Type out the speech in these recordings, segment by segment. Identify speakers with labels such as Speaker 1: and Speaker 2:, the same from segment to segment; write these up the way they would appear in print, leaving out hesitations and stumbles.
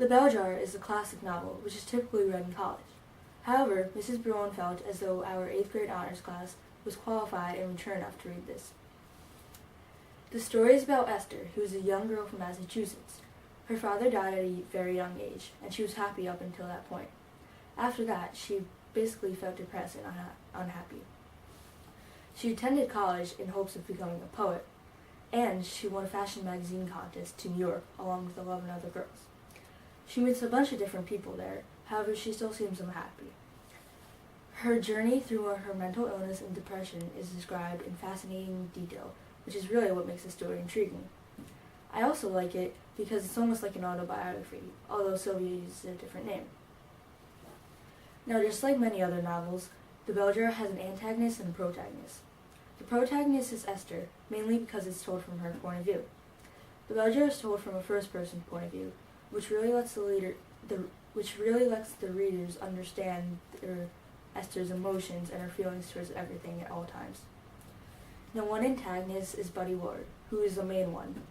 Speaker 1: The Bell Jar is a classic novel, which is typically read in college. However, Mrs. Bruin felt as though our 8th grade honors class was qualified and mature enough to read this. The story is about Esther, who is a young girl from Massachusetts. Her father died at a very young age, and she was happy up until that point. After that, she basically felt depressed and unhappy. She attended college in hopes of becoming a poet, and she won a fashion magazine contest to New York along with 11 other girls. She meets a bunch of different people there, however she still seems unhappy. Her journey through her mental illness and depression is described in fascinating detail, which is really what makes the story intriguing. I also like it because it's almost like an autobiography, although Sylvia uses a different name. Now, just like many other novels, The Bell Jar has an antagonist and a protagonist. The protagonist is Esther, mainly because it's told from her point of view. The Bell Jar is told from a first-person point of view, which really lets the readers understand Esther's emotions and her feelings towards everything at all times. Now, one antagonist is Buddy Ward, who is the main one.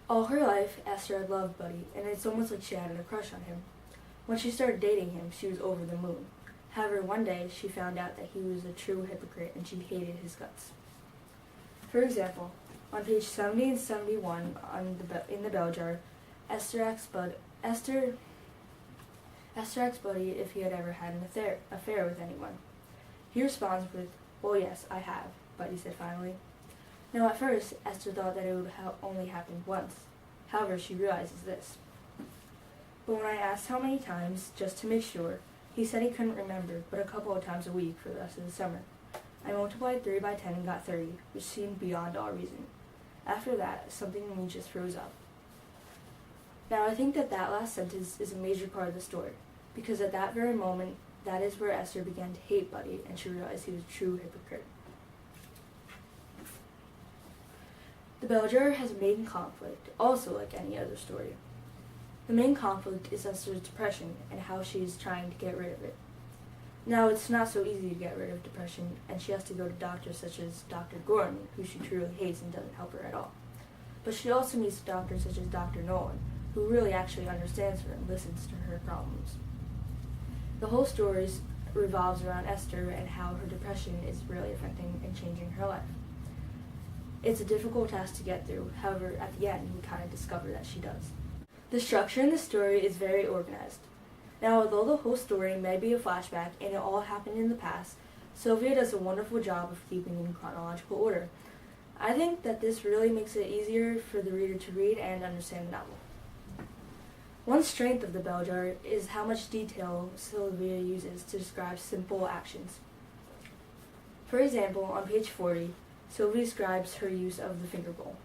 Speaker 1: All her life, Esther had loved Buddy, and it's almost like she had a crush on him. When she started dating him, she was over the moon. However, one day, she found out that he was a true hypocrite and she hated his guts. For example, on page 70 and 71 in the Bell Jar, Esther asks Buddy if he had ever had an affair with anyone. He responds with, "Well, yes, I have," Buddy said finally. Now, at first, Esther thought that it would only happened once. However, she realizes this. But when I asked how many times, just to make sure, he said he couldn't remember, but a couple of times a week for the rest of the summer. I multiplied 3 by 10 and got 30, which seemed beyond all reason. After that, something in me just froze up. Now, I think that last sentence is a major part of the story, because at that very moment, that is where Esther began to hate Buddy, and she realized he was a true hypocrite. The Bell Jar has a main conflict, also like any other story. The main conflict is Esther's depression and how she is trying to get rid of it. Now, it's not so easy to get rid of depression, and she has to go to doctors such as Dr. Gordon, who she truly hates and doesn't help her at all. But she also meets doctors such as Dr. Nolan, who really actually understands her and listens to her problems. The whole story revolves around Esther and how her depression is really affecting and changing her life. It's a difficult task to get through, however, at the end, we kind of discover that she does. The structure in the story is very organized. Now, although the whole story may be a flashback and it all happened in the past, Sylvia does a wonderful job of keeping in chronological order. I think that this really makes it easier for the reader to read and understand the novel. One strength of the Bell Jar is how much detail Sylvia uses to describe simple actions. For example, on page 40, Sylvia describes her use of the finger bowl.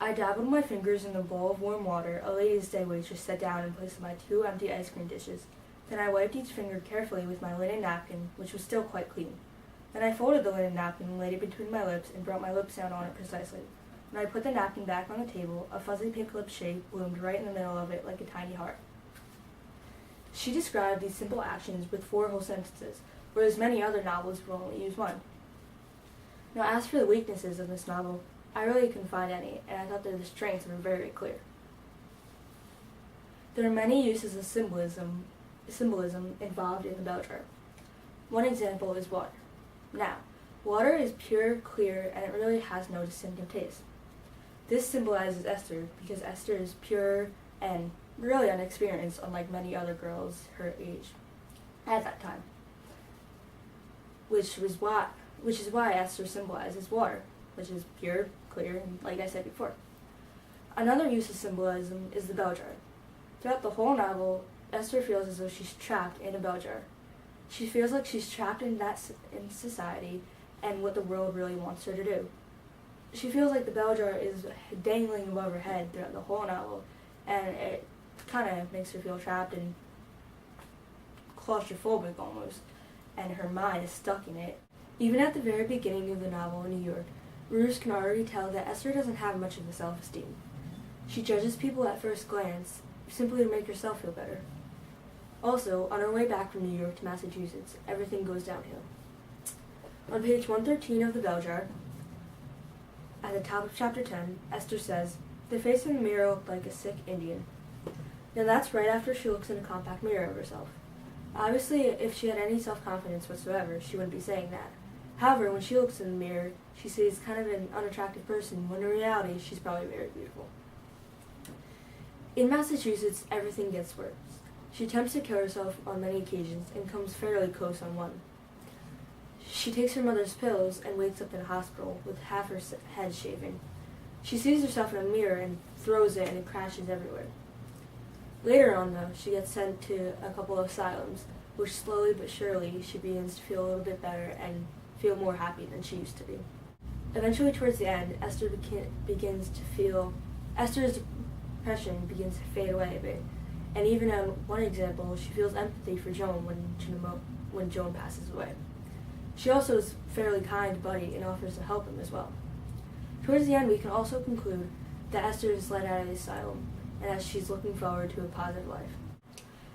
Speaker 1: I dabbled my fingers in a bowl of warm water a Ladies' Day waitress set down and placed my 2 empty ice cream dishes. Then I wiped each finger carefully with my linen napkin, which was still quite clean. Then I folded the linen napkin and laid it between my lips and brought my lips down on it precisely. When I put the napkin back on the table, a fuzzy pink lip shape bloomed right in the middle of it like a tiny heart. She described these simple actions with 4 whole sentences, whereas many other novels will only use 1. Now, as for the weaknesses of this novel, I really couldn't find any, and I thought that the strengths were very clear. There are many uses of symbolism involved in the Bell Jar. One example is water. Now, water is pure, clear, and it really has no distinctive taste. This symbolizes Esther because Esther is pure and really unexperienced, unlike many other girls her age at that time, which is why Esther symbolizes water, which is pure, clear, and like I said before. Another use of symbolism is the Bell Jar. Throughout the whole novel, Esther feels as though she's trapped in a bell jar. She feels like she's trapped in society and what the world really wants her to do. She feels like the bell jar is dangling above her head throughout the whole novel, and it kind of makes her feel trapped and claustrophobic almost, and her mind is stuck in it. Even at the very beginning of the novel in New York, readers can already tell that Esther doesn't have much of a self-esteem. She judges people at first glance, simply to make herself feel better. Also, on her way back from New York to Massachusetts, everything goes downhill. On page 113 of the Bell Jar, at the top of chapter 10, Esther says, The face in the mirror looked like a sick Indian. Now that's right after she looks in a compact mirror of herself. Obviously, if she had any self-confidence whatsoever, she wouldn't be saying that. However, when she looks in the mirror, she sees kind of an unattractive person, when in reality, she's probably very beautiful. In Massachusetts, everything gets worse. She attempts to kill herself on many occasions and comes fairly close on one. She takes her mother's pills and wakes up in a hospital with half her head shaven. She sees herself in a mirror and throws it, and it crashes everywhere. Later on, though, she gets sent to a couple of asylums, which slowly but surely she begins to feel a little bit better and feel more happy than she used to be. Eventually, towards the end, Esther's depression begins to fade away a bit, and even on one example, she feels empathy for Joan when Joan passes away. She also is fairly kind to Buddy and offers to help him as well. Towards the end, we can also conclude that Esther is let out of the asylum, and as she's looking forward to a positive life.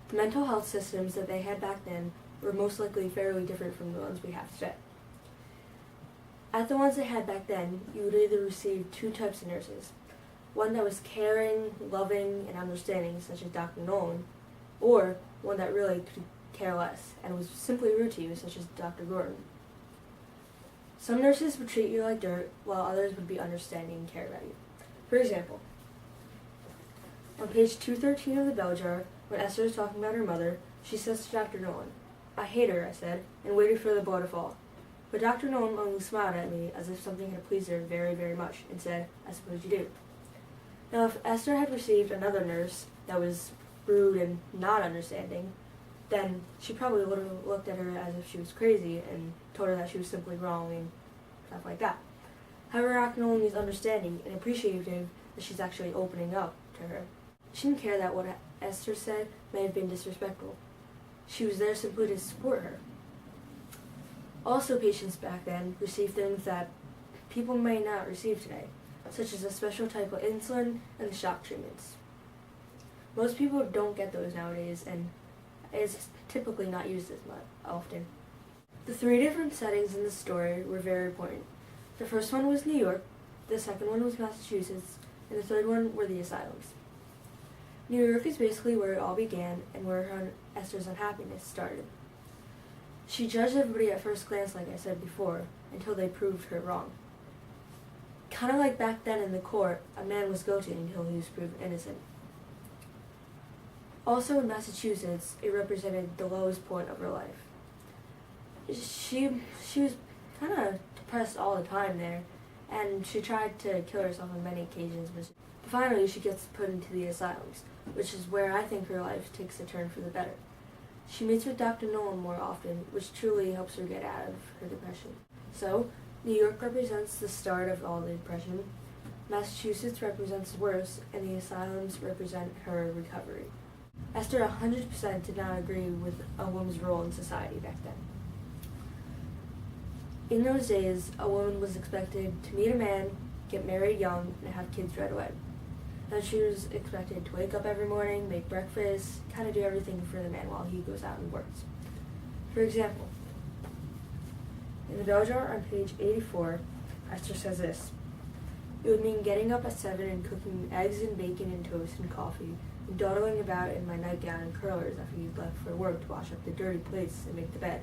Speaker 1: The mental health systems that they had back then were most likely fairly different from the ones we have today. At the ones they had back then, you would either receive two types of nurses. One that was caring, loving, and understanding, such as Dr. Nolan, or one that really could care less and was simply rude to you, such as Dr. Gordon. Some nurses would treat you like dirt, while others would be understanding and care about you. For example, on page 213 of the bell jar, when Esther is talking about her mother, she says to Dr. Nolan, "I hate her," I said, and waited for the blow to fall. But Dr. Nolan only smiled at me as if something had pleased her very, very much, and said, "I suppose you do." Now, if Esther had received another nurse that was rude and not understanding, then she probably would have looked at her as if she was crazy and told her that she was simply wrong and stuff like that. However, Dr. Nolan is understanding and appreciative that she's actually opening up to her. She didn't care that what Esther said may have been disrespectful. She was there simply to support her. Also, patients back then received things that people may not receive today, such as a special type of insulin and the shock treatments. Most people don't get those nowadays, and it's typically not used as much often. The three different settings in the story were very important. The first one was New York, the second one was Massachusetts, and the third one were the asylums. New York is basically where it all began and where Esther's unhappiness started. She judged everybody at first glance, like I said before, until they proved her wrong. Kind of like back then in the court, a man was guilty until he was proven innocent. Also in Massachusetts, it represented the lowest point of her life. She was kind of depressed all the time there, and she tried to kill herself on many occasions, but finally she gets put into the asylums, which is where I think her life takes a turn for the better. She meets with Dr. Nolan more often, which truly helps her get out of her depression. So, New York represents the start of all the depression, Massachusetts represents worse, and the asylums represent her recovery. Esther 100% did not agree with a woman's role in society back then. In those days, a woman was expected to meet a man, get married young, and have kids right away. Then she was expected to wake up every morning, make breakfast, kind of do everything for the man while he goes out and works. For example, in the bell jar on page 84, Esther says this: "It would mean getting up at 7 and cooking eggs and bacon and toast and coffee, and dawdling about in my nightgown and curlers after he'd left for work to wash up the dirty plates and make the bed.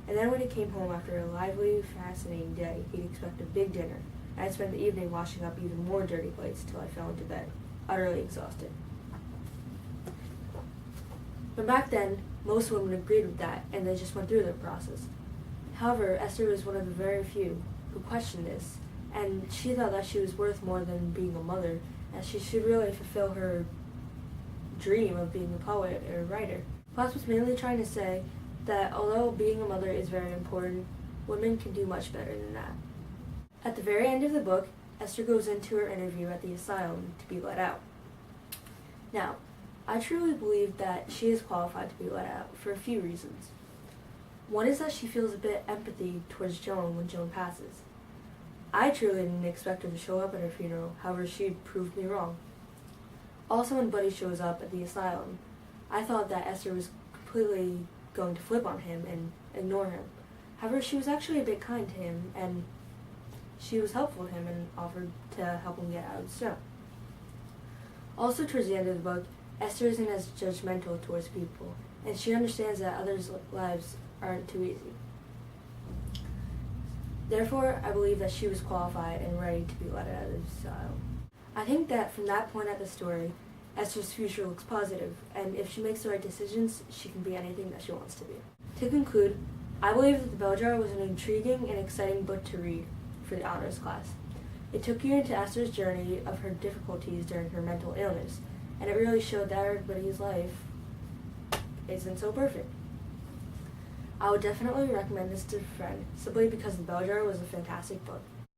Speaker 1: And then when he came home after a lively, fascinating day, he'd expect a big dinner, and I'd spend the evening washing up even more dirty plates till I fell into bed, utterly exhausted." But back then, most women agreed with that, and they just went through their process. However, Esther was one of the very few who questioned this, and she thought that she was worth more than being a mother, and she should really fulfill her dream of being a poet or a writer. Potts was mainly trying to say that although being a mother is very important, women can do much better than that. At the very end of the book, Esther goes into her interview at the asylum to be let out. Now, I truly believe that she is qualified to be let out for a few reasons. One is that she feels a bit empathy towards Joan when Joan passes. I truly didn't expect her to show up at her funeral, however she proved me wrong. Also, when Buddy shows up at the asylum, I thought that Esther was completely going to flip on him and ignore him. However, she was actually a bit kind to him, and she was helpful to him and offered to help him get out of the snow. Also, towards the end of the book, Esther isn't as judgmental towards people, and she understands that others' lives aren't too easy. Therefore, I believe that she was qualified and ready to be let out of exile. I think that from that point at the story, Esther's future looks positive, and if she makes the right decisions, she can be anything that she wants to be. To conclude, I believe that The Bell Jar was an intriguing and exciting book to read for the honors class. It took you into Esther's journey of her difficulties during her mental illness, and it really showed that everybody's life isn't so perfect. I would definitely recommend this to a friend, simply because The Bell Jar was a fantastic book.